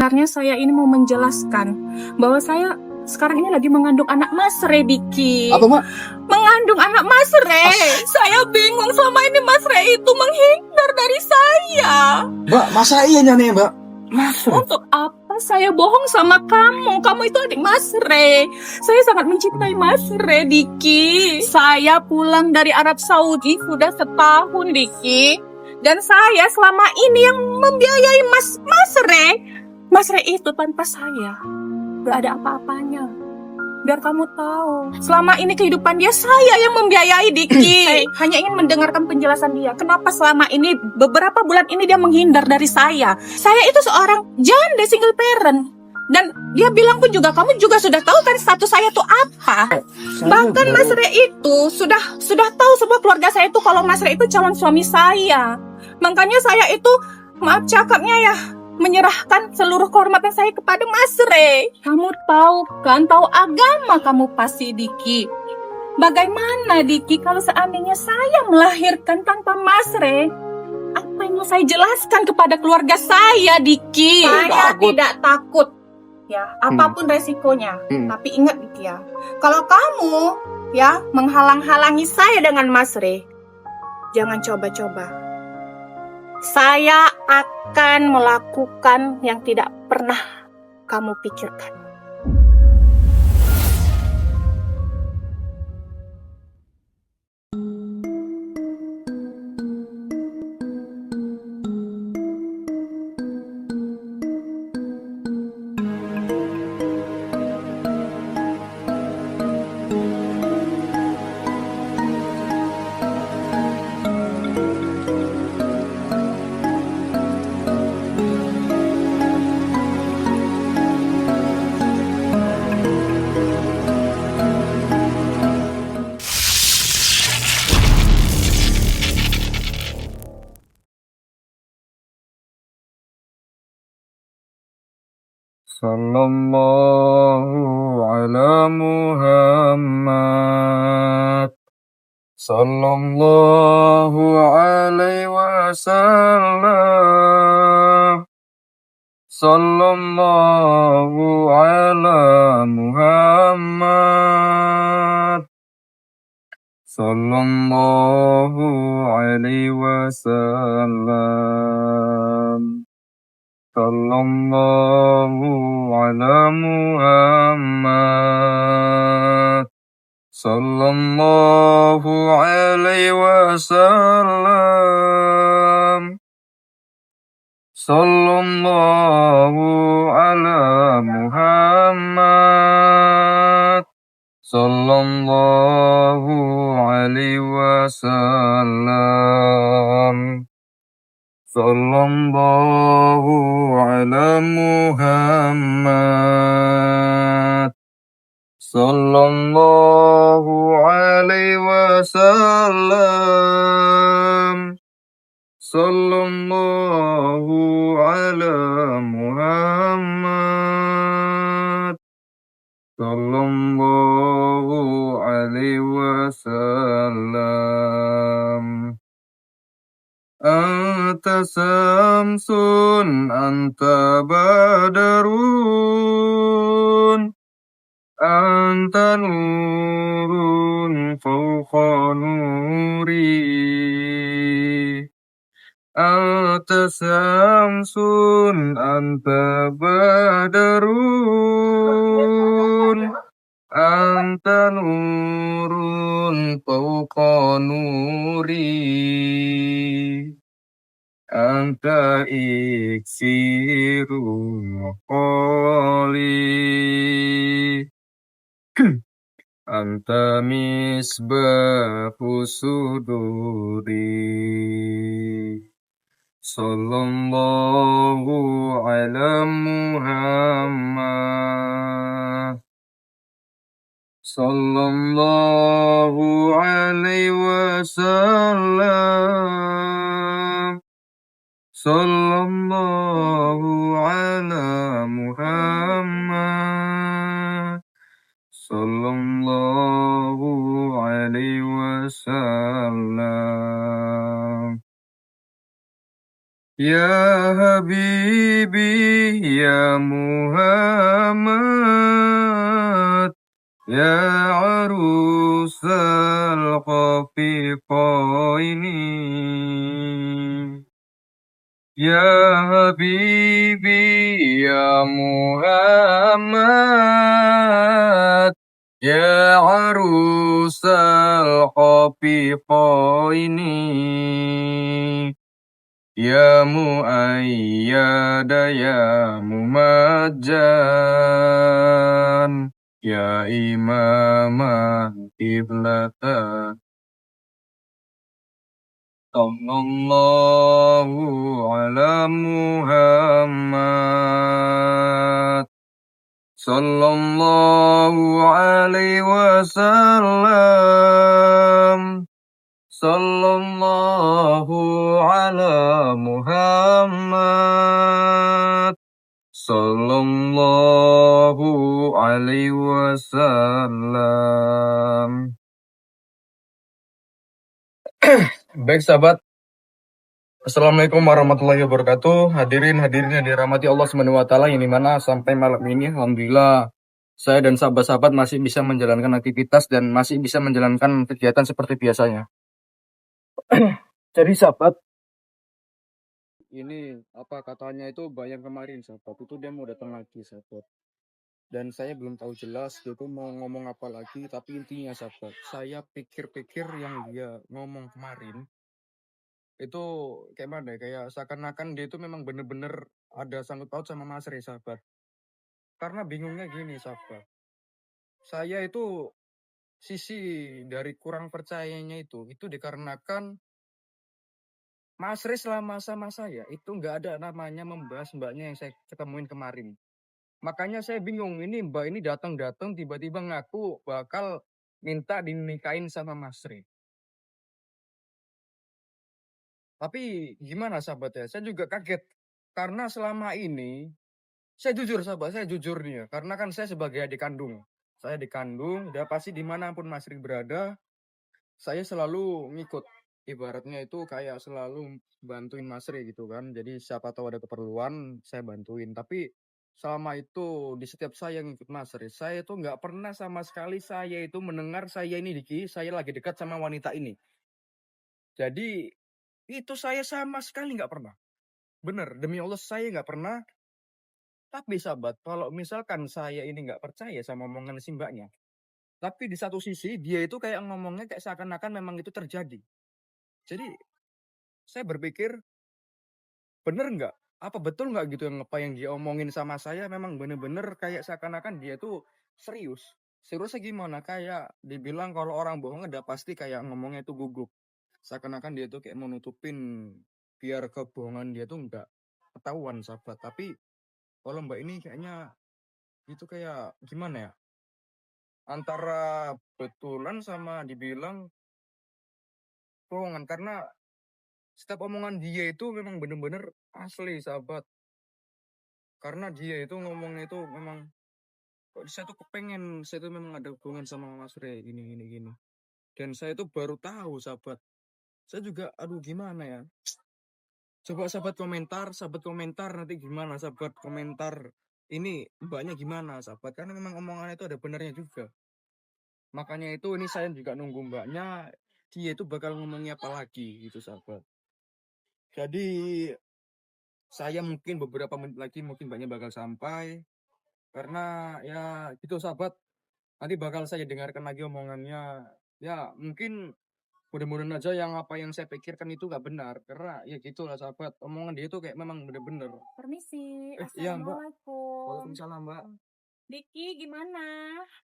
Sebenarnya saya ini mau menjelaskan bahwa saya sekarang ini lagi mengandung anak Mas Re, Diki. Apa, Mak? Mengandung anak Mas Re. Saya bingung, selama ini Mas Re itu menghindar dari saya. Mbak, masa iya nih, Mbak? Mas Re. Untuk apa saya bohong sama kamu? Kamu itu adik Mas Re. Saya sangat mencintai Mas Re, Diki. Saya pulang dari Arab Saudi sudah setahun, Diki. Dan saya selama ini yang membiayai Mas Re. Mas Re itu tanpa saya gak ada apa-apanya. Biar kamu tahu, selama ini kehidupan dia saya yang membiayai, Diki. Saya hanya ingin mendengarkan penjelasan dia. Kenapa selama ini, beberapa bulan ini dia menghindar dari saya. Saya itu seorang janda single parent. Dan dia bilang pun juga, kamu juga sudah tahu kan status saya itu apa. Bahkan Mas Re itu sudah tahu semua keluarga saya itu kalau Mas Re itu calon suami saya. Makanya saya itu, maaf cakapnya ya, menyerahkan seluruh kehormatan saya kepada Mas Re. Kamu tahu kan, tahu agama kamu pasti, Diki. Bagaimana, Diki, kalau seandainya saya melahirkan tanpa Mas Re? Apa yang mau saya jelaskan kepada keluarga saya, Diki? Saya tidak takut, ya, apapun resikonya. Tapi ingat, Diki, ya, kalau kamu ya menghalang-halangi saya dengan Mas Re, jangan coba-coba. Saya akan melakukan yang tidak pernah kamu pikirkan. Sallallahu ala Muhammad. Sallallahu alaihi wasallam. Sallallahu ala Muhammad. Sallallahu alaihi wasallam. Sallallahu ala Muhammad. Sallallahu alaihi wasallam. Sallallahu ala Muhammad. Sallallahu alaihi wasallam. Sallallahu ala Muhammad. Sallallahu alaihi wasallam. Sallallahu ala Muhammad. Sallallahu alaihi wasallam. Anta samsun, anta badarun, anta nurun fawqa nuri. Anta samsun, anta badarun, anta nurun fawqa nuri. Anta iksirul qoli. Anta misbahu suduri. Sallallahu ala Muhammad. Sallallahu alaihi wasallam. Sallallahu ala Muhammad. Sallallahu alaihi wasallam. Ya Habibi ya Muhammad ya arusal qafiqaini. Ya Habibi ya Muhammad ya arusal qafiqaini. Ya muayyada ya mumajjan ya imamah kiblatan. Sallallahu ala Muhammad. Sallallahu alaihi wasallam. Sallallahu ala Muhammad. Sallallahu alaihi wasallam. Baik sahabat, Assalamualaikum warahmatullahi wabarakatuh. Hadirin yang dirahmati Allah Subhanahu wa taala, yang dimana sampai malam ini alhamdulillah saya dan sahabat-sahabat masih bisa menjalankan aktivitas dan masih bisa menjalankan kegiatan seperti biasanya. Jadi sahabat, ini apa katanya itu bayang kemarin sahabat, itu dia mau datang lagi sahabat. Dan saya belum tahu jelas dia tuh mau ngomong apa lagi, tapi intinya sahabat, saya pikir-pikir yang dia ngomong kemarin itu kayak mana ya, kayak seakan-akan dia itu memang bener-bener ada sangkut paut sama Mas Rey sahabat. Karena bingungnya gini sahabat, saya itu sisi dari kurang percayanya itu dikarenakan Mas Rey selama sama saya itu nggak ada namanya membahas mbaknya yang saya ketemuin kemarin. Makanya saya bingung, ini mbak ini datang-datang tiba-tiba ngaku bakal minta dinikahin sama Mas Rey. Tapi gimana sahabat ya, saya juga kaget. Karena selama ini, saya jujur sahabat, saya jujur nih ya. Karena kan saya sebagai adik kandung. Saya dikandung, udah pasti dimanapun Mas Rey berada, saya selalu ngikut. Ibaratnya itu kayak selalu bantuin Mas Rey gitu kan. Jadi siapa tahu ada keperluan, saya bantuin. Tapi selama itu di setiap saya ngikut Mas Rey, saya itu nggak pernah sama sekali saya itu mendengar saya ini Diki, saya lagi dekat sama wanita ini. Jadi itu saya sama sekali nggak pernah. Bener, demi Allah saya nggak pernah. Tapi sahabat, kalau misalkan saya ini nggak percaya sama omongan si mbaknya, tapi di satu sisi dia itu kayak ngomongnya kayak seakan-akan memang itu terjadi. Jadi saya berpikir, bener nggak? Apa betul nggak gitu yang apa yang dia omongin sama saya memang bener-bener kayak seakan-akan dia tuh serius. Seriusnya gimana? Kayak dibilang kalau orang bohong udah pasti kayak ngomongnya itu gugup. Seakan-akan dia tuh kayak mau nutupin biar kebohongan dia tuh nggak ketahuan sahabat. Tapi kalau mbak ini kayaknya itu kayak gimana ya? Antara betulan sama dibilang bohongan, karena setiap omongan dia itu memang bener-bener asli sahabat. Karena dia itu ngomongnya itu memang kok saya tuh kepengen, saya tuh memang ada hubungan sama Mas Rey gini. Dan saya tuh baru tahu sahabat. Saya juga aduh gimana ya? Coba sahabat komentar nanti gimana sahabat komentar. Ini mbaknya gimana sahabat? Karena memang omongannya itu ada benernya juga. Makanya itu ini saya juga nunggu mbaknya, dia itu bakal ngomongnya apa lagi gitu sahabat. Jadi saya mungkin beberapa menit lagi mungkin mbaknya bakal sampai. Karena ya gitu sahabat, nanti bakal saya dengarkan lagi omongannya. Ya mungkin mudah-mudahan aja yang apa yang saya pikirkan itu gak benar. Karena ya gitulah sahabat, omongan dia itu kayak memang bener-bener. Permisi, Iya mbak. Assalamualaikum. Waalaikumsalam mbak. Diki gimana?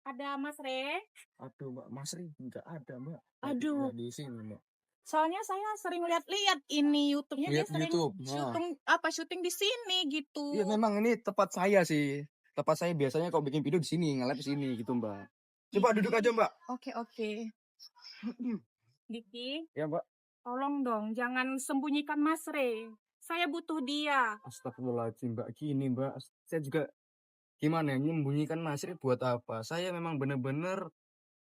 Ada Mas Re? Aduh mbak, Mas Ri nggak ada mbak. Aduh. Nggak di sini mbak. Soalnya saya sering lihat-lihat ini YouTube-nya, dia Lihat sering YouTube. Nah. syuting di sini gitu. Iya memang ini tempat saya sih. Tempat saya biasanya kalau bikin video di sini, nge-live di sini gitu mbak. Coba duduk aja mbak. Oke. Diki, Ya mbak. tolong dong jangan sembunyikan Mas Re. Saya butuh dia. Astagfirullahaladzim mbak, gini mbak. Saya juga gimana ya, menyembunyikan Mas Ri buat apa? Saya memang bener-bener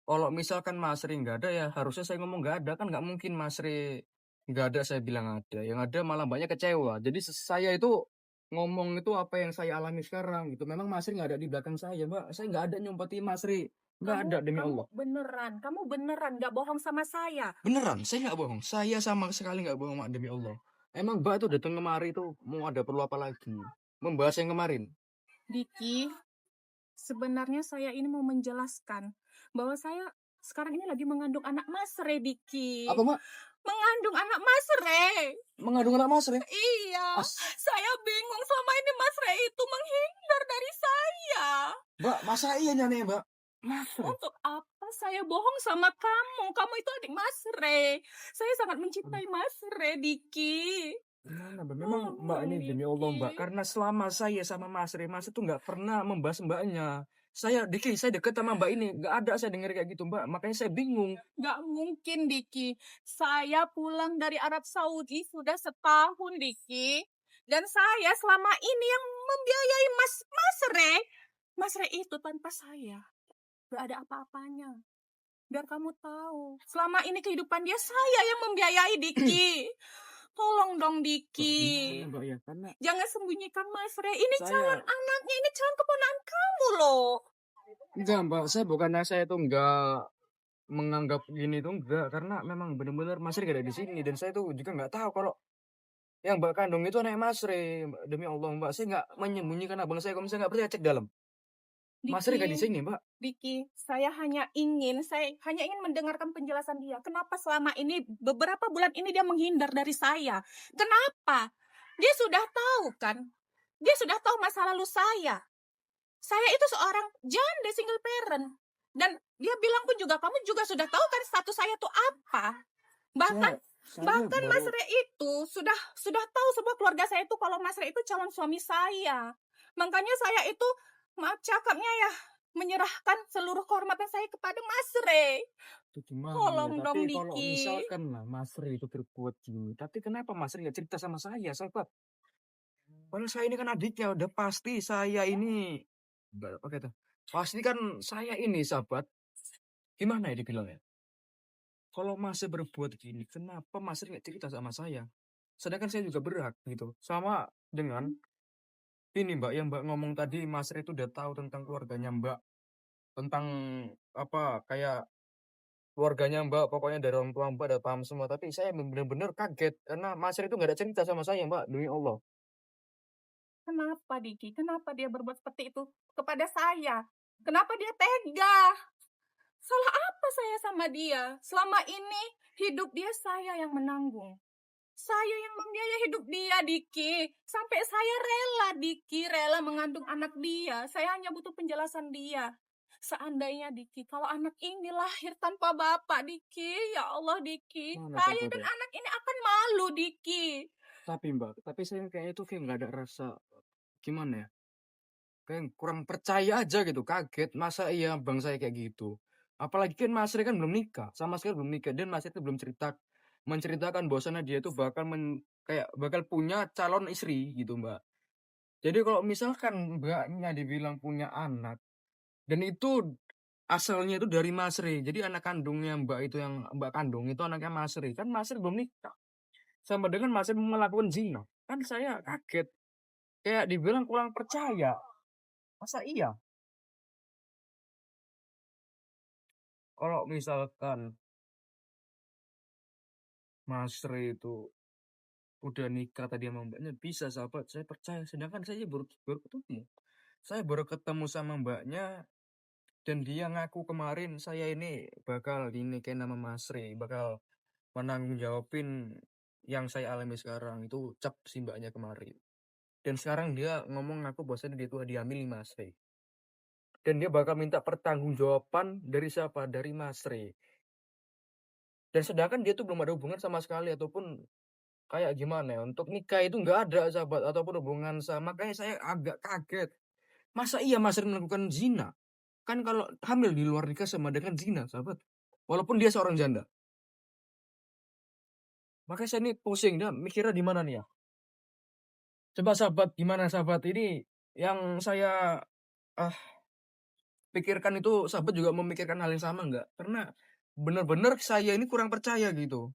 kalau misalkan Mas Ri nggak ada ya harusnya saya ngomong nggak ada, kan nggak mungkin Mas Ri nggak ada saya bilang ada. Yang ada malah banyak kecewa. Jadi saya itu ngomong itu apa yang saya alami sekarang gitu. Memang Mas Ri nggak ada di belakang saya, Mbak. Saya nggak ada nyumpati Mas Ri. Nggak ada demi Allah. Kamu beneran nggak bohong sama saya. Beneran, saya nggak bohong. Saya sama sekali nggak bohong, Mak, demi Allah. Emang Mbak tuh datang kemari tuh mau ada perlu apa lagi? Membahas yang kemarin. Diki, sebenarnya saya ini mau menjelaskan bahwa saya sekarang ini lagi mengandung anak Mas Re, Diki. Apa, Mak? Mengandung anak Mas Re. Mengandung anak Mas Ri? Iya, As, saya bingung selama ini Mas Re itu menghindar dari saya. Mbak, masa iya nih, Mbak? Mas Re. Untuk apa saya bohong sama kamu? Kamu itu adik Mas Re. Saya sangat mencintai Mas Re, Diki. Gimana, Mbak? Memang Oh, Mbak ini demi Allah, Mbak. Diki. Karena selama saya sama Mas Ri, Mas itu nggak pernah membahas Mbaknya. Saya, Diki, saya deket sama Mbak ini. Nggak ada saya denger kayak gitu, Mbak. Makanya saya bingung. Gak mungkin, Diki. Saya pulang dari Arab Saudi sudah setahun, Diki. Dan saya selama ini yang membiayai Mas Re. Mas Re itu tanpa saya gak ada apa-apanya. Biar kamu tahu, selama ini kehidupan dia saya yang membiayai, Diki. Tolong dong, Diki. Mbak ya, karena Jangan sembunyikan Mas Re. Ini saya calon anaknya, ini calon keponakan kamu loh. enggak, Mbak. Saya bukannya saya tuh enggak menganggap gini tuh enggak, karena memang benar-benar Mas Ri gak ada di sini dan saya tuh juga nggak tahu kalau yang Mbak kandung itu anak Mas Ri. Demi Allah, Mbak, saya nggak menyembunyikan abang saya. Kalau misalnya nggak percaya cek dalam. Mas Ri gak di Diki, sini, Mbak. Diki, saya hanya ingin mendengarkan penjelasan dia. Kenapa selama ini, beberapa bulan ini dia menghindar dari saya? Kenapa? Dia sudah tahu kan? Dia sudah tahu masa lalu saya. Saya itu seorang janda single parent. Dan dia bilang pun juga, kamu juga sudah tahu kan status saya itu apa. Bahkan Saya Mas baru Re itu sudah tahu semua keluarga saya itu kalau Mas Re itu calon suami saya. Makanya saya itu, maaf cakapnya ya, menyerahkan seluruh kehormatan saya kepada Mas Re. Itu gimana ya? Tolong dong, Tapi kalau Diki. misalkan lah Mas Ri itu berbuat gini, tapi kenapa Mas Ri nggak cerita sama saya, sahabat? Padahal saya ini kan adiknya, udah pasti saya ini, apa kata? Pasti kan saya ini, sahabat. Gimana ya dibilangnya? Kalau Mas Ri berbuat gini, kenapa Mas Ri nggak cerita sama saya? Sedangkan saya juga berhak gitu. Sama dengan ini Mbak, yang Mbak ngomong tadi, Mas Ri itu udah tahu tentang keluarganya Mbak, tentang apa kayak keluarganya Mbak, pokoknya dari orang tua Mbak udah paham semua. Tapi saya bener-bener kaget karena Mas Ri itu nggak ada cerita sama saya, Mbak, demi Allah. Kenapa, Diki? Kenapa dia berbuat seperti itu kepada saya? Kenapa dia tega? Salah apa saya sama dia? Selama ini hidup dia saya yang menanggung. Saya yang membiayai hidup dia, Diki. Sampai saya rela, Diki, rela mengandung anak dia. Saya hanya butuh penjelasan dia. Seandainya, Diki, kalau anak ini lahir tanpa bapak, Diki, ya Allah, Diki. Mana Saya sahabat dan ya? anak ini akan malu, Diki. Tapi Mbak, tapi saya kayaknya itu kayak nggak ada rasa gimana ya? Kayak kurang percaya aja gitu, kaget. Masa iya bang saya kayak gitu? Apalagi kan Mas Ri kan belum nikah, sama sekali belum nikah dan Mas Ri itu belum menceritakan bahwasannya dia itu kayak bakal punya calon istri gitu, Mbak. Jadi kalau misalkan mbaknya dibilang punya anak dan itu asalnya itu dari Mas Ri. Jadi anak kandungnya Mbak itu yang Mbak kandung itu anaknya Mas Ri. Kan Mas Ri belum nikah. Sama dengan Mas Ri melakukan zina. Kan saya kaget. Kayak dibilang kurang percaya. Masa iya? Kalau misalkan Mas Ri itu udah nikah tadi sama mbaknya bisa sahabat saya percaya. Sedangkan saya baru ketemu. Saya baru ketemu sama mbaknya dan dia ngaku kemarin saya ini bakal dinikahin sama Mas Ri. Bakal menanggung jawabin yang saya alami sekarang. Itu ucap si mbaknya kemarin. Dan sekarang dia ngomong aku bahwasanya dia tuh diambil Mas Ri. Dan dia bakal minta pertanggungjawaban dari siapa? Dari Mas Ri. Dan sedangkan dia tuh belum ada hubungan sama sekali ataupun kayak gimana ya, untuk nikah itu nggak ada sahabat ataupun hubungan sama, makanya saya agak kaget. Masa iya Mas Rin melakukan zina? Kan kalau hamil di luar nikah sama dengan zina sahabat. Walaupun dia seorang janda. Makanya saya ini pusing dah mikirnya di mana nih ya. Coba sahabat gimana sahabat ini yang saya ah, pikirkan itu sahabat juga memikirkan hal yang sama nggak? Karena benar-benar saya ini kurang percaya gitu.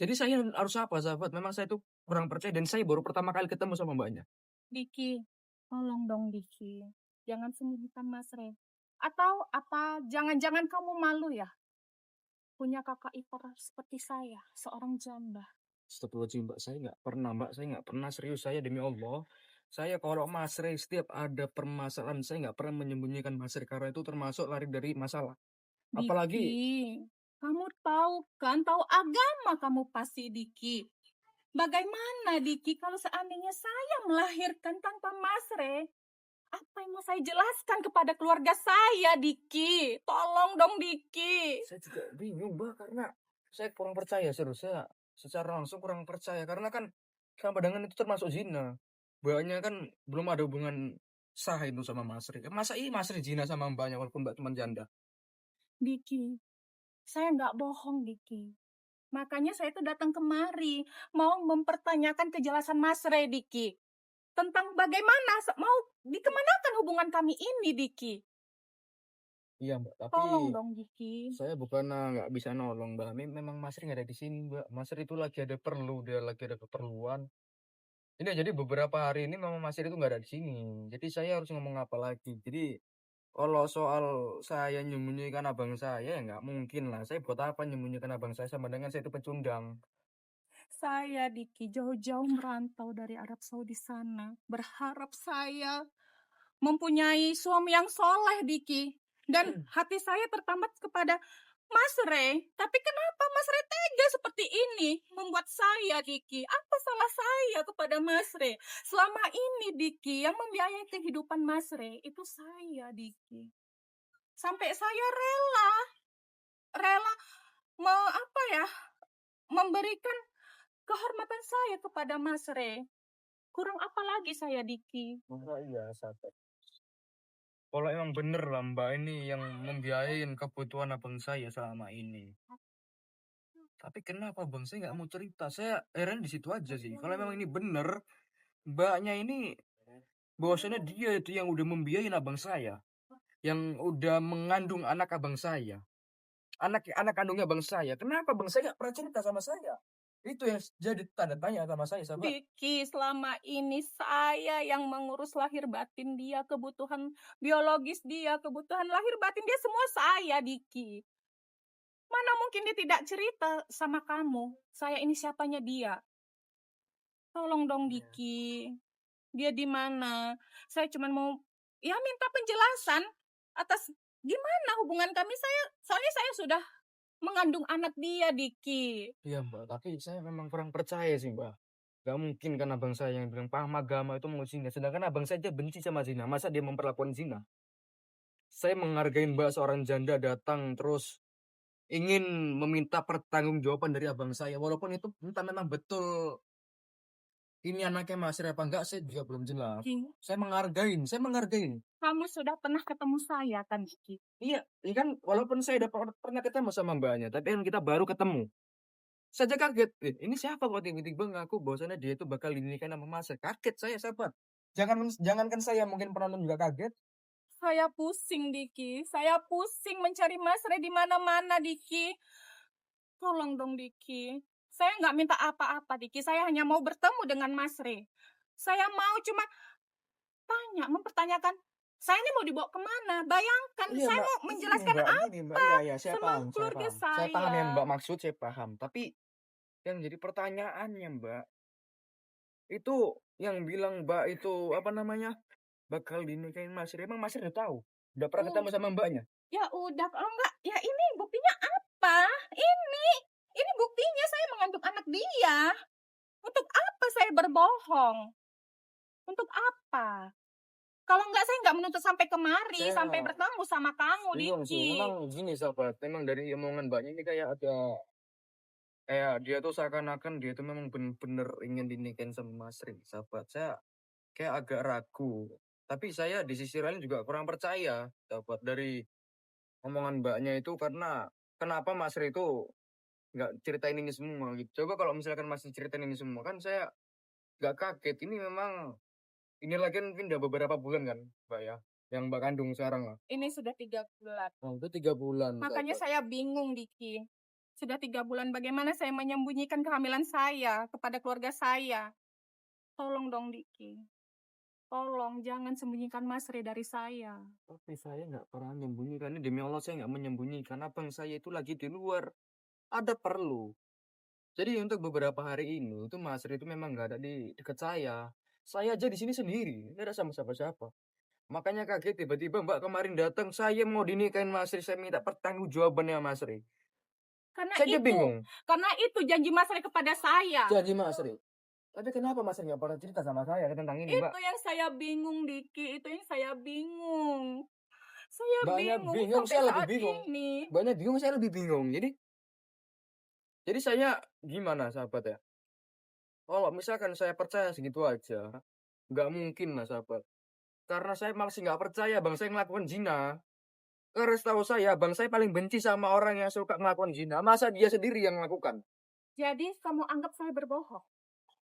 Jadi saya harus apa, sahabat? Memang saya tuh kurang percaya dan saya baru pertama kali ketemu sama mbaknya. Diki, tolong dong Diki. Jangan sembunyikan Mas Re. Atau apa, jangan-jangan kamu malu ya? Punya kakak ipar seperti saya, seorang janda. Astagfirullahaladzim, Mbak. Saya nggak pernah, Mbak. Saya nggak pernah, serius. Saya demi Allah. Saya kalau Mas Rey setiap ada permasalahan, saya nggak pernah menyembunyikan Mas Rey. Karena itu termasuk lari dari masalah. Apalagi, Diki, kamu tahu kan, tahu agama kamu pasti Diki. Bagaimana Diki kalau seandainya saya melahirkan tanpa Mas Re? Apa yang mau saya jelaskan kepada keluarga saya, Diki? Tolong dong, Diki. saya juga bingung, Mbak. Karena saya kurang percaya, serius. Saya secara langsung kurang percaya. Karena kan sama dengan itu termasuk zina. Mbaknya kan belum ada hubungan sah itu sama Mas Rey. Masa ini Mas Rey zina sama mbaknya walaupun mbak cuma janda? Diki, saya nggak bohong, Diki. Makanya saya tuh datang kemari, mau mempertanyakan kejelasan Mas Re, Diki. Tentang bagaimana, mau dikemanakan hubungan kami ini, Diki. Iya, Mbak. Tapi Tolong dong, Diki. saya bukan nggak bisa nolong, Mbak. Memang Mas Ri nggak ada di sini, Mbak. Mas Ri itu lagi ada perlu, dia lagi ada keperluan. Ini jadi beberapa hari ini memang Mas Ri itu nggak ada di sini. Jadi saya harus ngomong apa lagi. Jadi kalau soal saya nyembunyikan abang saya, ya nggak mungkin lah. Saya buat apa nyembunyikan abang saya sama dengan saya itu pecundang. Saya, Diki, jauh-jauh merantau dari Arab Saudi sana. Berharap saya mempunyai suami yang soleh, Diki. Dan hati saya tertambat kepada Mas Re. Tapi kenapa Mas Re tega seperti ini membuat saya, Diki? Apa salah saya kepada Mas Re? Selama ini, Diki, yang membiayai kehidupan Mas Re itu saya, Diki. Sampai saya rela memberikan kehormatan saya kepada Mas Re. Kurang apa lagi saya, Diki? Masa iya, sahabat. Kalau emang bener lah Mbak ini yang membiayain kebutuhan abang saya selama ini. Tapi kenapa bang saya nggak mau cerita? Saya heran di situ aja sih. Kalau memang ini bener, mbaknya ini bahwasannya dia itu yang udah membiayain abang saya, yang udah mengandung anak abang saya, anak kandungnya abang saya. Kenapa bang saya nggak pernah cerita sama saya? Itu yang jadi tanda tanya sama saya, sahabat. Diki, selama ini saya yang mengurus lahir batin dia, kebutuhan biologis dia, kebutuhan lahir batin dia, semua saya, Diki. Mana mungkin dia tidak cerita sama kamu, saya ini siapanya dia. Tolong dong, Diki. Dia di mana? Saya cuma mau minta penjelasan atas gimana hubungan kami. Soalnya saya sudah mengandung anak dia, Diki. Iya mbak, tapi saya memang kurang percaya sih mbak. Gak mungkin kan abang saya yang bilang paham agama itu mau zina. Sedangkan abang saya aja benci sama zina. Masa dia memperlakukan zina? Saya menghargai mbak seorang janda datang terus ingin meminta pertanggungjawaban dari abang saya. Walaupun itu entah memang betul ini anaknya Mas Ri apa enggak, saya juga belum jelas. Diki, Saya menghargain. kamu sudah pernah ketemu saya kan, Diki? Iya, ini kan walaupun saya udah pernah ketemu sama mbaknya, tapi kan kita baru ketemu. Saja kaget, ini siapa kok tiba-tiba ngaku bahwasannya dia itu bakal dinikahkan sama Mas Ri. Kaget saya, sahabat. Jangankan saya, mungkin penonton juga kaget. Saya pusing, Diki. Saya pusing mencari Mas Re di mana-mana, Diki. Tolong dong, Diki. Saya nggak minta apa-apa, Diki. Saya hanya mau bertemu dengan Mas Re. Saya mau cuma mempertanyakan, saya ini mau dibawa kemana? Bayangkan, Iya, saya Mbak. mau menjelaskan Mbak, apa gini, Mbak. Iya, saya sama paham, saya keluarga paham. Saya paham saya. yang Mbak maksud, saya paham. Tapi yang jadi pertanyaannya, Mbak, itu yang bilang Mbak itu apa namanya? Bakal dinikahin Mas Ri. Emang Mas Ri udah tahu? Udah pernah ketemu sama mbaknya? Ya udah, kalau enggak, ya ini buktinya apa? Ini buktinya saya mengandung anak dia. Untuk apa saya berbohong? Untuk apa? Kalau enggak, saya enggak menuntut sampai kemari, Saya sampai bertemu sama kamu, bingung sih. Diki. Memang gini sahabat, memang dari omongan mbaknya ini kayak dia tuh seakan-akan dia tuh memang bener-bener ingin dinikahin sama Mas Ri. Sahabat, saya kayak agak ragu. Tapi saya di sisi lain juga kurang percaya, sahabat, dari omongan mbaknya itu karena kenapa Mas Ri itu nggak ceritain ini semua gitu. Coba kalau misalkan masih ceritain ini semua kan saya nggak kaget. Ini lagi kan pindah beberapa bulan kan, Mbak ya, yang Mbak kandung sekarang lah. Ini sudah 3 bulan. Oh, itu 3 bulan. Makanya sahabat. saya bingung, Diki. Sudah 3 bulan, bagaimana saya menyembunyikan kehamilan saya kepada keluarga saya? Tolong dong, Diki. Tolong, jangan sembunyikan Mas Re dari saya. Tapi saya nggak pernah menyembunyikan. Ini demi Allah saya nggak menyembunyikan. Abang saya itu lagi di luar. Ada perlu. Jadi untuk beberapa hari ini itu Mas Ri itu memang nggak ada di dekat saya. Saya aja di sini sendiri, nggak ada sama siapa-siapa. Makanya kaget tiba-tiba Mbak kemarin datang, saya mau dinikahin Mas Ri, saya minta pertanggungjawabannya Mas Ri. Karena Saya aja itu, bingung. karena itu janji Mas Re kepada saya. Janji Mas Ri. Tapi kenapa Mas Ri nggak pernah cerita sama saya tentang ini, Mbak? Itu yang saya bingung, Diki. Itu yang saya bingung. Saya Banyak bingung, sampai saya lebih saat bingung. ini. Banyak bingung, saya lebih bingung. Jadi saya gimana sahabat ya? Kalau misalkan saya percaya segitu aja, nggak mungkin lah sahabat. Karena saya masih nggak percaya bang saya ngelakukan zina. Karena setahu saya bang saya paling benci sama orang yang suka ngelakukan zina. Masa dia sendiri yang melakukan? Jadi kamu anggap saya berbohong?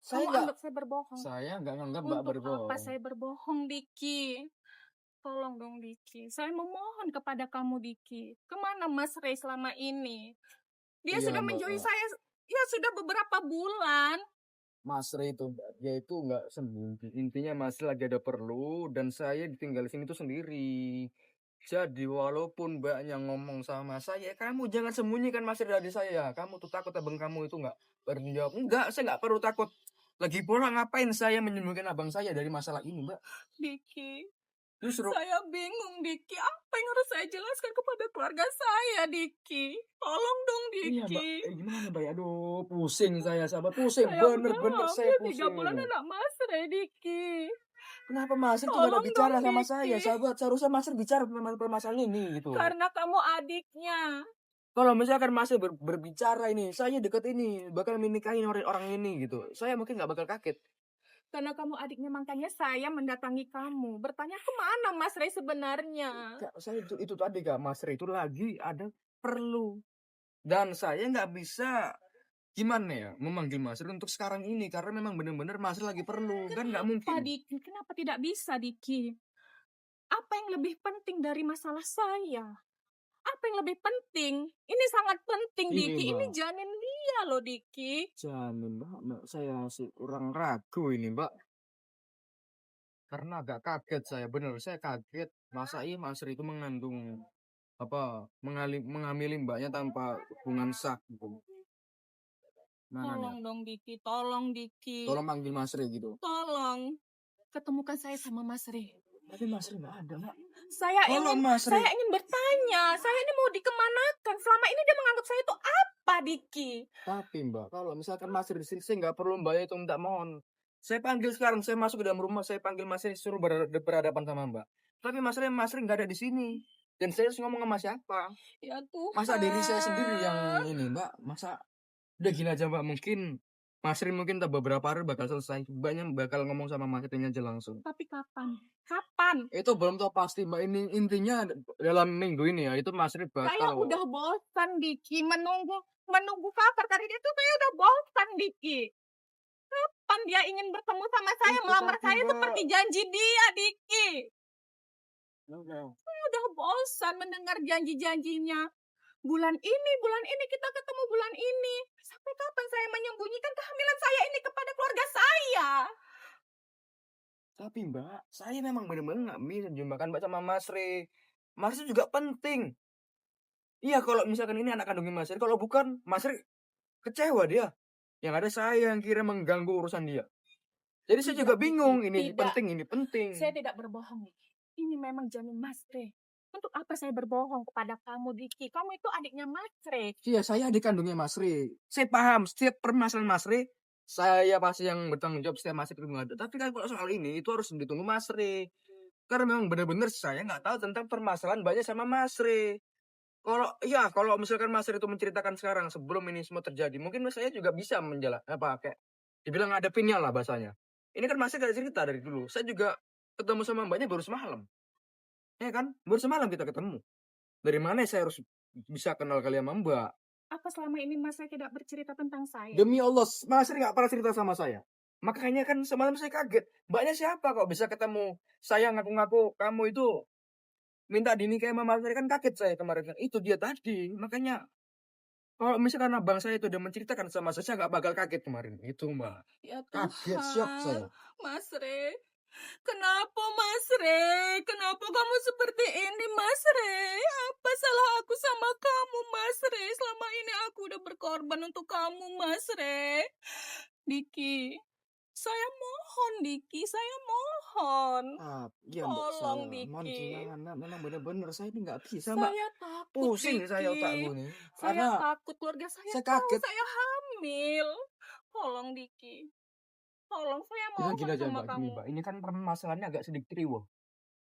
Saya Kamu nggak. anggap saya berbohong? Saya nggak nganggap mbak Untuk berbohong. apa saya berbohong, Diki? Tolong dong, Diki. Saya memohon kepada kamu, Diki. Kemana Mas Ray selama ini? Dia Iya, sudah Mbak. menjauhi saya, ya sudah beberapa bulan. Mas Ray itu dia itu nggak sembunyi. Intinya Mas Ray lagi ada perlu dan saya ditinggal di sini tuh sendiri. Jadi walaupun mbaknya ngomong sama saya, kamu jangan sembunyikan Mas Ray dari saya. Kamu tuh takut abang kamu itu nggak bertanggung jawab. Enggak, saya nggak perlu takut. Lagi pula ngapain saya menyembunyikan abang saya dari masalah ini, Mbak? Diki, Justru saya bingung, Diki. Apa yang harus saya jelaskan kepada keluarga saya, Diki? Tolong dong, iya, Mbak. Diki. Gimana, Mbak? Aduh, pusing saya, sahabat. Pusing, Saya bener-bener udah saya hampir 3 bulan pusing. anak Mas Ray, Diki. Kenapa Mas Ray tuh nggak ada Tolong bicara dong, sama Diki. saya, sahabat? Seharusnya Mas Ray bicara permasalahan ini, gitu. Karena kamu adiknya. Kalau misalkan Mas Ray berbicara ini, saya deket ini, bakal menikahin orang ini, gitu. Saya mungkin nggak bakal kaget. Karena kamu adiknya, makanya saya mendatangi kamu. Bertanya kemana Mas Ray sebenarnya. Kak, saya itu tadi Kak, Mas Ray itu lagi ada perlu. Dan saya nggak bisa gimana ya memanggil Mas Ray untuk sekarang ini karena memang benar-benar Mas Ray lagi perlu. Kan nggak mungkin. Kenapa, Diki? Kenapa tidak bisa, Diki? Apa yang lebih penting dari masalah saya? Apa yang lebih penting? Ini sangat penting, Ini, Diki. Ini Mbak. janin dia loh, Diki. Jamin Mbak, saya masih kurang ragu ini Mbak. Karena agak kaget saya, bener saya kaget. Masa iya Mas Ray itu mengandung mengamili mbaknya tanpa hubungan sah gitu. Mana Tolong dong, Diki. Tolong, Diki. Tolong panggil Mas Ray gitu. Tolong. Ketemukan saya sama Mas Ray. Tapi Mas Ray nggak ada Mbak. Saya Tolong, ingin, Mas Ray. saya ingin bertanya. Saya ini mau dikemanakan? Selama ini dia menganggap saya itu apa, Diki? Tapi Mbak, kalau misalkan Mas Ray di sini, saya nggak perlu mbaknya itu minta mohon. Saya panggil sekarang, saya masuk ke dalam rumah, saya panggil Mas Ray suruh berhadapan sama Mbak. Tapi Mas Ray nggak ada di sini. Dan saya harus ngomong sama siapa? Ya Tuhan. Masa diri saya sendiri yang ini Mbak? Masa udah gini aja Mbak, mungkin Mas Ray mungkin tak beberapa hari bakal selesai. Mbaknya bakal ngomong sama Mas Ray aja langsung. Tapi kapan? Kapan? Itu belum tahu pasti Mbak, ini intinya dalam minggu ini ya, itu Mas Ray bakal. Saya udah bosan, Diki, menunggu kabar dari dia tuh. Saya udah bosan, Diki. Kapan dia ingin bertemu sama saya, Itu melamar tadi, saya Mbak. seperti janji dia, Diki. Udah. Saya udah bosan mendengar janji-janjinya. Bulan ini kita ketemu bulan ini. Sampai kapan saya menyembunyikan kehamilan saya ini kepada keluarga saya? Tapi Mbak, saya memang benar-benar nggak bisa jumpakan Mbak sama Mas Ray. Mas Ray juga penting. Iya, kalau misalkan ini anak kandungnya Mas Ray, kalau bukan Mas Ray kecewa dia. Yang ada saya yang kira mengganggu urusan dia. Jadi saya juga bingung, ini Tidak. penting. Saya tidak berbohong, Diki. Ini memang jamin Mas Ray. Untuk apa saya berbohong kepada kamu, Diki? Kamu itu adiknya Mas Ray. Iya, saya adik kandungnya Mas Ray. Saya paham setiap permasalahan Mas Ray, saya pasti yang bertanggung jawab setiap Mas Ray itu ada. Tapi kan kalau soal ini itu harus ditunggu Mas Ray. Karena memang benar-benar saya nggak tahu tentang permasalahan banyak sama Mas Ray. Kalau misalkan Mas Ray itu menceritakan sekarang sebelum ini semua terjadi, mungkin saya juga bisa kayak dibilang ngadepinnya lah bahasanya. Ini kan Mas Ray gak cerita dari dulu. Saya juga ketemu sama mbaknya baru semalam. Ya kan? Baru semalam kita ketemu. Dari mana saya harus bisa kenal kalian sama Mbak? Apa selama ini Mas Ray tidak bercerita tentang saya? Demi Allah, Mas Ray nggak pernah cerita sama saya. Makanya kan semalam saya kaget. Mbaknya siapa kok bisa ketemu? Saya ngaku-ngaku kamu itu minta dinikahi sama Mas Ray, kan kaget saya kemarin. Itu dia tadi. Makanya Kalau misalkan abang saya itu udah menceritakan sama saya nggak bakal kaget kemarin. Itu Mbak. Ya Kaget, shock Tuhan, saya. Mas Re. Kenapa Mas Re? Kenapa kamu seperti ini Mas Re? Apa salah aku sama kamu Mas Re? Selama ini aku udah berkorban untuk kamu Mas Re. Diki, saya mohon Diki, saya mohon. Iya Mbak, Tolong saya mohon Diki. gimana? Memang benar-benar saya ini nggak bisa Mbak. Saya takut Pusing Diki. saya otakku nih. Saya Karena takut keluarga saya saya tahu kaget. saya hamil. Tolong Diki. Tolong saya Kita mohon gini aja sama Mbak, gini kamu. Mbak. Ini kan permasalahannya agak sedikit riwah.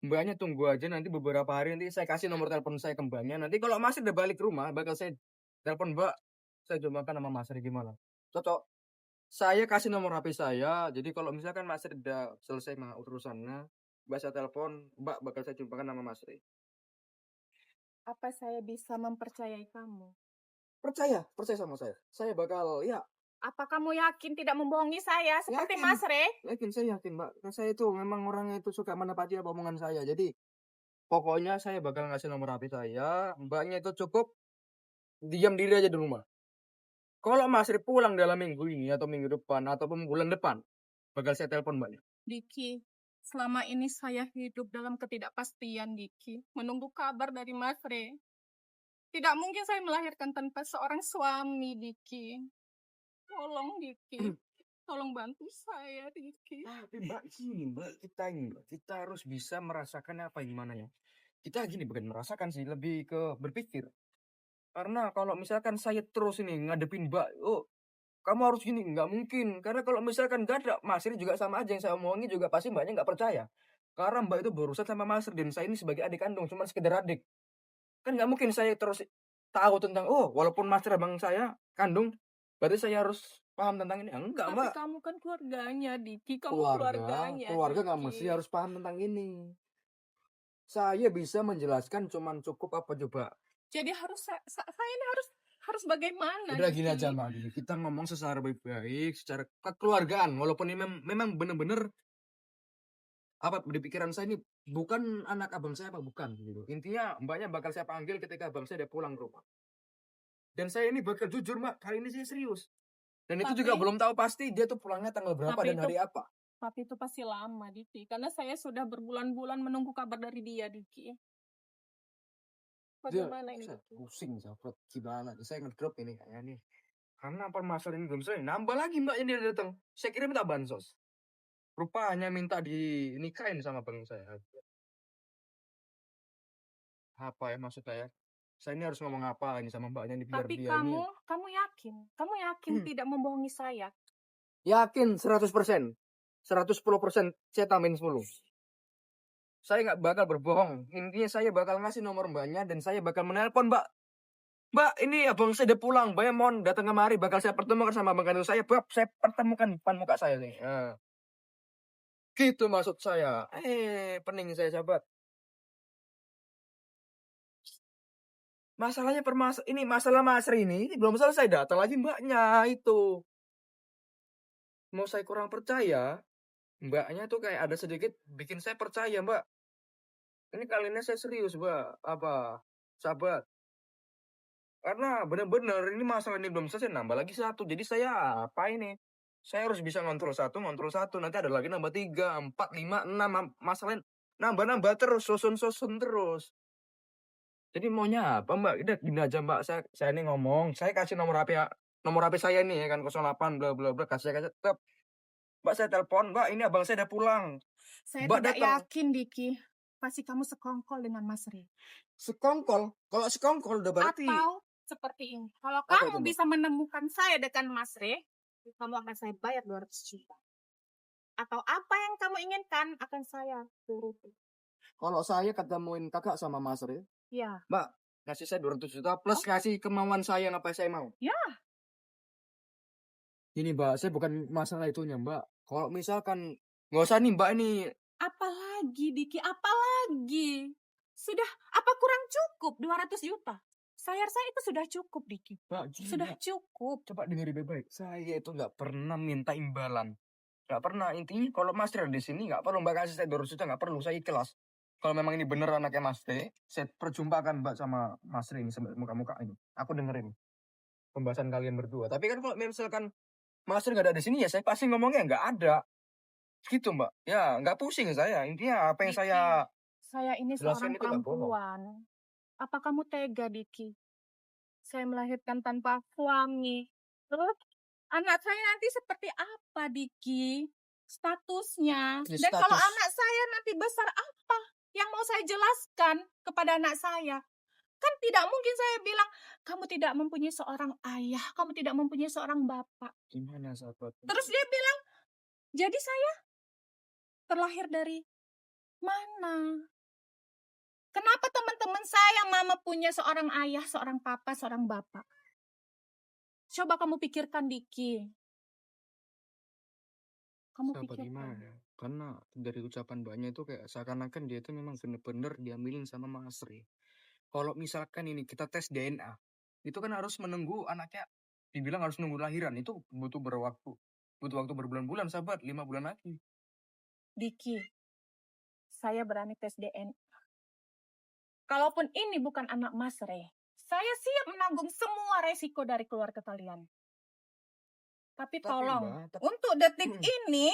Mbaknya tunggu aja nanti beberapa hari nanti saya kasih nomor telepon saya ke Mbaknya. Nanti kalau masih udah balik rumah bakal saya telepon Mbak. Saya cobakan sama Mas Ri gimana. Cocok. Saya kasih nomor HP saya. Jadi kalau misalkan Mas Ri udah selesai sama urusannya, Mbak saya telepon, Mbak bakal saya jumpakan sama Mas Ri. Apa saya bisa mempercayai kamu? Percaya sama saya. Saya bakal ya Apa kamu yakin tidak membohongi saya seperti Yakin. Mas Re? saya yakin Mbak. Kan saya itu memang orangnya itu suka menepati apa omongan saya. Jadi pokoknya saya bakal ngasih nomor HP saya. Mbaknya itu cukup diam diri aja di rumah. Kalau Mas Ri pulang dalam minggu ini atau minggu depan ataupun bulan depan, bakal saya telepon Mbaknya. Diki, selama ini saya hidup dalam ketidakpastian Diki, menunggu kabar dari Mas Re. Tidak mungkin saya melahirkan tanpa seorang suami Diki. Tolong Diki, tolong bantu saya Diki. Tapi Mbak gini Mbak, kita harus bisa merasakan apa gimana ya. Kita gini bukan merasakan sih, lebih ke berpikir. Karena kalau misalkan saya terus ini ngadepin Mbak, oh kamu harus gini, nggak mungkin. Karena kalau misalkan gak ada Mas Ri juga sama aja yang saya omongin juga pasti Mbaknya nggak percaya. Karena Mbak itu berurusan sama Mas Ri dan saya ini sebagai adik kandung, cuma sekedar adik. Kan nggak mungkin saya terus tahu tentang, oh walaupun Mas Ri abang saya kandung, berarti saya harus paham tentang ini. Enggak Tapi Mbak. kamu kan keluarganya Diki, kamu keluarganya Keluarga nggak Diki. mesti harus paham tentang ini. Saya bisa menjelaskan cuman cukup apa coba. Jadi saya ini harus bagaimana? Udah gini Diki? aja Mbak, gini. Kita ngomong secara baik-baik, secara kekeluargaan. Walaupun ini memang bener-bener apa di pikiran saya ini bukan anak abang saya apa bukan gitu. Intinya Mbaknya bakal saya panggil ketika abang saya udah pulang ke rumah. Dan saya ini bakal jujur Mbak, kali ini saya serius. Dan itu juga Tapi- belum tahu pasti dia tuh pulangnya tanggal berapa Tapi dan hari apa. Tapi itu pasti lama Diki, karena saya sudah berbulan-bulan menunggu kabar dari dia Diki. Bagaimana ini Saya Diki? pusing sahabat gimana saya ngedrop ini kayaknya nih karena permasalahan ini belum selesai nambah lagi mbak ini udah datang saya kira minta bansos rupanya minta dinikahin sama bang saya apa ya maksud saya ini harus ngomong apa ini sama mbaknya ini biar Tapi dia ini kamu yakin tidak membohongi saya? yakin 100% 110% saya tambahin 10 saya nggak bakal berbohong intinya saya bakal ngasih nomor mbaknya dan saya bakal menelpon Mbak, ini abang saya udah pulang. Mbaknya mohon datang kemari. Bakal saya pertemukan sama abang kandung saya. Bab, saya pertemukan depan muka saya nih. Nah. Gitu maksud saya. Pening saya sahabat. Masalahnya ini masalah Mas Ri ini belum selesai. Datang lagi mbaknya itu. Mau saya kurang percaya. Mbaknya tuh kayak ada sedikit bikin saya percaya mbak. Ini kali ini saya serius mbak. Apa? Sahabat. Karena benar-benar ini masalah ini belum selesai nambah lagi satu. Jadi saya apa ini? Saya harus bisa ngontrol satu. Nanti ada lagi nambah 3, 4, 5, 6. Masalahnya nambah terus, susun terus. Jadi maunya apa mbak? Udah gini aja mbak. Saya ini ngomong. Saya kasih nomor HP saya ini ya kan 08 bla bla bla. Kasih tetap. Mbak saya telepon. Mbak ini abang saya udah pulang. Saya Mbak tidak datang. yakin Diki. Pasti kamu sekongkol dengan Mas Ri. Sekongkol. Kalau sekongkol udah berarti. Atau seperti ini. Kalau Apa kamu itu, Mbak? bisa menemukan saya dengan Mas Re, kamu akan saya bayar 200 juta. Atau apa yang kamu inginkan akan saya turuti. Kalau saya ketemuin kakak sama Mas Ri. Ya. Mbak, ngasih saya 200 juta plus ngasih kemauan saya apa yang saya mau. Ya. Ini mbak, saya bukan masalah itunya mbak. Kalau misalkan, nggak usah nih mbak ini. Apalagi Diki, apalagi? Sudah, apa kurang cukup 200 juta? Saya rasa itu sudah cukup Diki. Mbak, gini, Sudah Mbak. cukup. Coba dengerin baik-baik. Saya itu nggak pernah minta imbalan. Nggak pernah. Intinya kalau Mas Tri ada di sini nggak perlu mbak kasih saya 200 juta. Nggak perlu, saya ikhlas. Kalau memang ini bener anaknya Mas Tri, saya perjumpakan mbak sama Mas Tri ini muka-muka ini. Aku dengerin. pembahasan kalian berdua. Tapi kan kalau misalkan Mas nggak ada di sini ya saya pasti ngomongnya nggak ada. Gitu Mbak. Ya nggak pusing saya. Intinya apa yang Diki, saya saya ini jelaskan seorang itu nggak bohong. perempuan. Apa kamu tega, Diki? Saya melahirkan tanpa suami. Terus anak saya nanti seperti apa, Diki? Statusnya. Ya, Dan kalau status. anak saya nanti besar, apa yang mau saya jelaskan kepada anak saya? Kan tidak mungkin saya bilang, kamu tidak mempunyai seorang ayah, kamu tidak mempunyai seorang bapak. Gimana sahabat? Terus dia bilang, jadi saya terlahir dari mana? Kenapa teman-teman saya mama punya seorang ayah, seorang papa, seorang bapak? Coba kamu pikirkan, Diki. Kamu Sahabat pikirkan. gimana? Karena dari ucapan banyak itu kayak seakan-akan dia itu memang bener-bener diambilin sama Mas Re. Kalau misalkan ini kita tes DNA, itu kan harus menunggu anaknya, dibilang harus nunggu lahiran, itu butuh berwaktu. Butuh waktu berbulan-bulan sahabat, 5 bulan lagi. Diki, saya berani tes DNA. Kalaupun ini bukan anak Mas Re, saya siap menanggung semua resiko dari keluarga kalian. Tapi tolong, Mbak, untuk detik ini,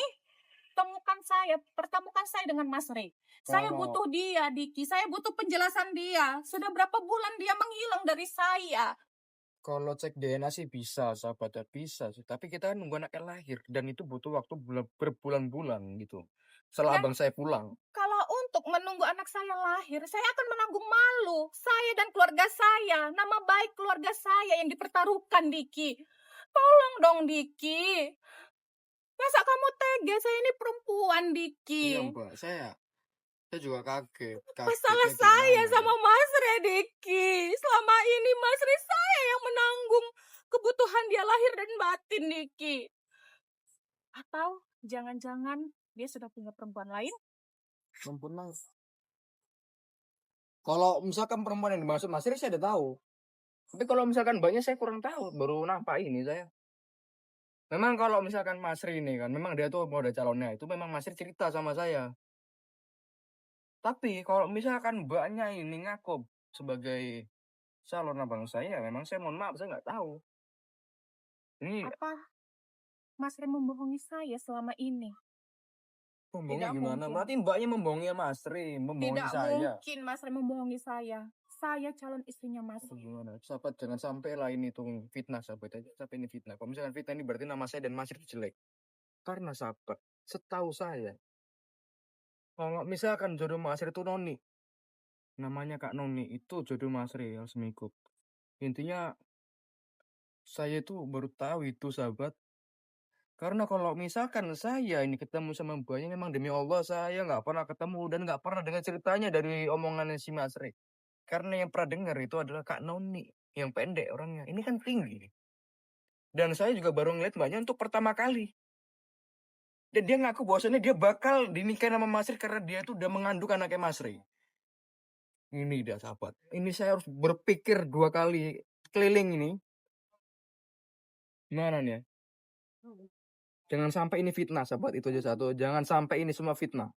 pertemukan saya dengan Mas Re. Saya Kalau- butuh dia, Diki. Saya butuh penjelasan dia. Sudah berapa bulan dia menghilang dari saya. kalau cek DNA sih bisa, sahabat ya bisa sih. Tapi kita kan nunggu anaknya lahir dan itu butuh waktu berbulan-bulan gitu. Setelah Dan abang saya pulang. kalau untuk menunggu anak saya lahir, saya akan menanggung malu. Saya dan keluarga saya, nama baik keluarga saya yang dipertaruhkan, Diki. Tolong dong, Diki. Masa kamu tega? Saya ini perempuan, Diki. Iya mbak, saya juga kaget. Masalah Kagetnya saya gimana sama ya? Mas Re, Diki. Selama ini Mas Re saya yang menanggung kebutuhan dia lahir dan batin, Diki. Atau jangan-jangan dia sudah punya perempuan lain? Sempurna. Kalau misalkan perempuan yang dimaksud Mas Ri saya udah tahu. Tapi kalau misalkan banyak saya kurang tahu. Baru nampak ini saya. Memang kalau misalkan Mas Ri ini kan, memang dia tuh mau ada calonnya. Itu memang Mas Ri cerita sama saya. Tapi kalau misalkan mbaknya ini ngaku sebagai calon abang saya, memang saya mohon maaf saya nggak tahu. Ini Apa Mas Re membohongi saya selama ini? membohongi Tidak gimana? mungkin. Berarti mbaknya membohongi Mas Ri, membohongi Tidak saya. mungkin Mas Re membohongi saya. Saya calon istrinya Mas Oh, Re. gimana? Sahabat jangan sampai lah ini tuh fitnah sahabat aja. Sampai ini fitnah. Kalau misalkan fitnah ini berarti nama saya dan Mas Ri jelek. Karena sahabat, setahu saya, kalau misalkan jodoh Mas Ri itu Noni, namanya Kak Noni, itu jodoh Mas Ri harus mengikut. Intinya, saya itu baru tahu itu sahabat. Karena kalau misalkan saya ini ketemu sama mbaknya, memang demi Allah saya nggak pernah ketemu dan nggak pernah dengar ceritanya dari omongannya si Mas Ri. Karena yang pernah dengar itu adalah Kak Noni, yang pendek orangnya. Ini kan tinggi. Dan saya juga baru ngeliat mbaknya untuk pertama kali. Dan dia ngaku bahwasannya dia bakal dinikahin sama Mas Ri karena dia tuh udah mengandung anaknya Mas Ri. Ini dah sahabat. Ini saya harus berpikir 2 kali keliling ini. Gimana nih ya? Jangan sampai ini fitnah sahabat. Itu aja satu. Jangan sampai ini semua fitnah.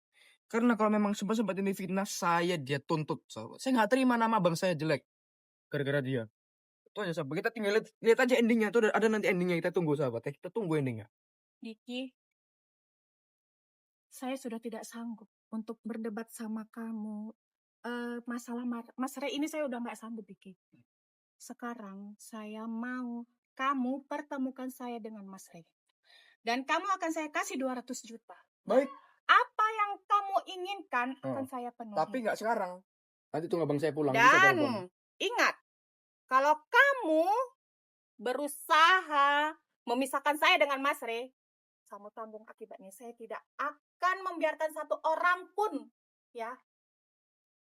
Karena kalau memang sempat ini fitnah, saya dia tuntut sahabat. Saya nggak terima nama bang saya jelek. Gara-gara dia. Itu aja sahabat. Kita tinggal lihat aja endingnya. Itu ada nanti endingnya. Kita tunggu sahabat. Kita tunggu endingnya. Diki, saya sudah tidak sanggup untuk berdebat sama kamu. Masalah Mas Re ini saya udah nggak sanggup, Diki. Sekarang saya mau kamu pertemukan saya dengan Mas Re. Dan kamu akan saya kasih 200 juta. Baik. Apa yang kamu inginkan akan saya penuhi. Tapi nggak sekarang. Nanti tunggu bang saya pulang. Dan ingat, kalau kamu berusaha memisahkan saya dengan Mas Re, kamu tanggung akibatnya. Saya tidak akan membiarkan satu orang pun ya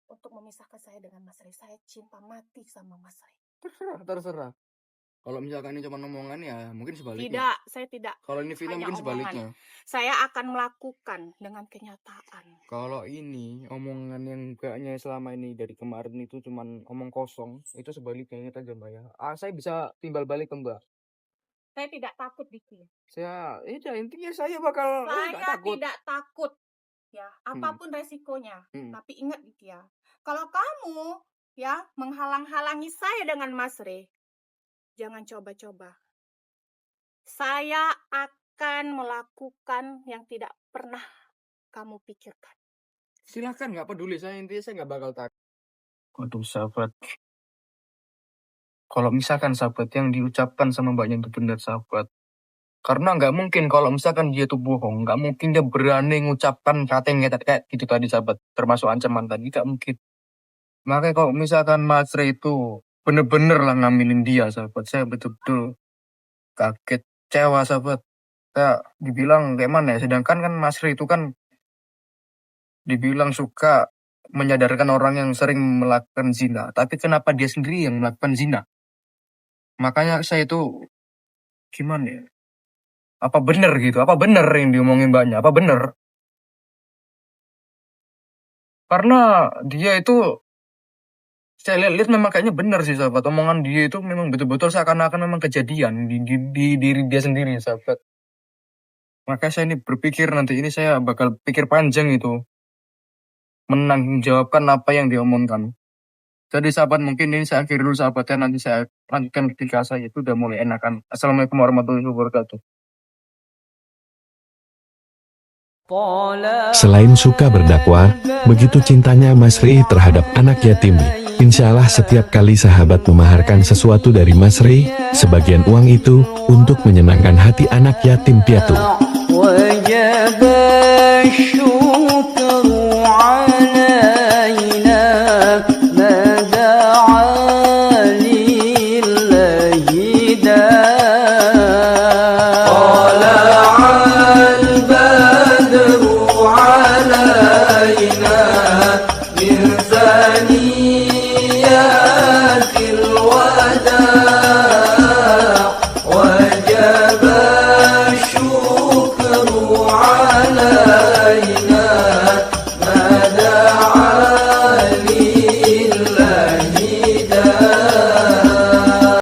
untuk memisahkan saya dengan Mas Re. Saya cinta mati sama Mas Re. Terserah. Kalau misalkan ini cuma omongan ya mungkin sebaliknya. Tidak, saya tidak. Kalau ini fitnah hanya mungkin omongan. sebaliknya. Saya akan melakukan dengan kenyataan. Kalau ini omongan yang kayaknya selama ini dari kemarin itu cuman omong kosong, itu sebaliknya ingat aja mbak ya. Saya bisa timbal balik ke mbak. Saya tidak takut, Diki. Saya, intinya saya bakal nggak Saya takut. tidak takut. Ya, apapun resikonya. Hmm. Tapi ingat, Diki ya. Kalau kamu ya menghalang-halangi saya dengan Mas Re, Jangan coba-coba. Saya akan melakukan yang tidak pernah kamu pikirkan. Silakan, nggak peduli saya, intinya saya nggak bakal takut. Waduh sahabat, kalau misalkan sahabat yang diucapkan sama mbaknya itu benar sahabat, karena nggak mungkin kalau misalkan dia tuh bohong, nggak mungkin dia berani mengucapkan kata yang kayak gitu tadi sahabat, termasuk ancaman tadi, nggak mungkin. Makanya kalau misalkan Mas Rey itu bener-bener lah ngaminin dia sahabat, saya betul-betul kaget, kecewa sahabat. Kayak dibilang kayak mana ya, sedangkan kan Mas Rey itu kan dibilang suka menyadarkan orang yang sering melakukan zina, tapi kenapa dia sendiri yang melakukan zina? Makanya saya itu gimana ya? Apa bener gitu? Apa bener yang diomongin mbaknya? Apa bener? Karena dia itu saya lihat memang kayaknya bener sih sahabat. Omongan dia itu memang betul-betul seakan-akan memang kejadian di diri dia sendiri sahabat. Makanya saya ini berpikir nanti ini saya bakal pikir panjang itu, menanggungjawabkan apa yang diomongkan. Jadi sahabat mungkin ini saya akhiri dulu sahabatnya, nanti saya lanjutkan ketika saya itu udah mulai enakan. Assalamualaikum warahmatullahi wabarakatuh. Selain suka berdakwah, begitu cintanya Mas Rey terhadap anak yatim. Insya Allah setiap kali sahabat memaharkan sesuatu dari Mas Rey, sebagian uang itu untuk menyenangkan hati anak yatim piatu.